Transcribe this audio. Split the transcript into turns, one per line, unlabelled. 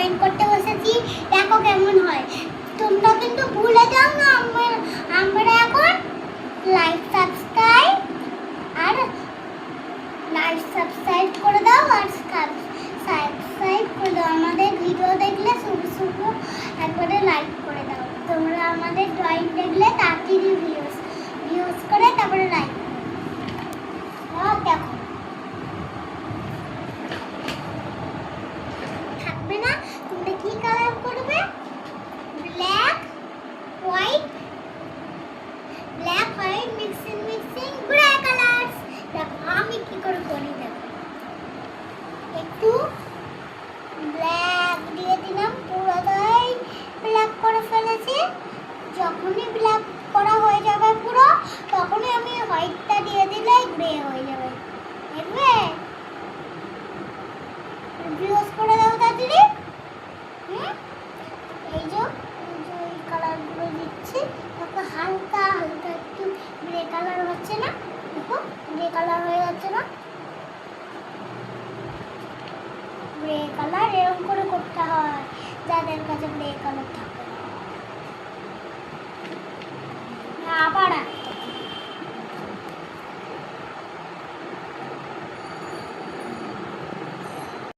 Drawing করতে বসেছি, দেখো কেমন হয়। তোমরা কিন্তু ভুলে যাও না, আমরা এখন লাইক সাবস্ক্রাইব করে দাও আর সাবস্ক্রাইব করে দাও। আমাদের ভিডিও দেখলে শুধু শুধু একবারে লাইক করে দাও। তোমরা আমাদের ড্রয়িং দেখলে তাড়াতাড়ি ভিউজ করে তারপরে লাইক দেখো থাকবে না। তোমরা কি কালার করবে? Black white mixing grey colours. দেখো আমি কি করে করি, দেখো একটু ব্ল্যাক দিয়ে দিলাম, পুরোটাই ব্ল্যাক করে ফেলেছি। যখনই ব্ল্যাক করা হয়ে যাবে পুরো, তখনই আমি হোয়াইটটা দিয়ে দিলে গ্রে হয়ে যাবে। দেখবে ভিউজ করে দাও তাড়াতাড়ি। এই যে এই কালারগুলো দিচ্ছি, দেখো হালকা হালকা একটু গ্রে কালার হচ্ছে না? দেখো গ্রে কালার হয়ে যাচ্ছে না? গ্রে কালার এরকম করে করতে হয় যাদের কাছে গ্রে কালার থাকে।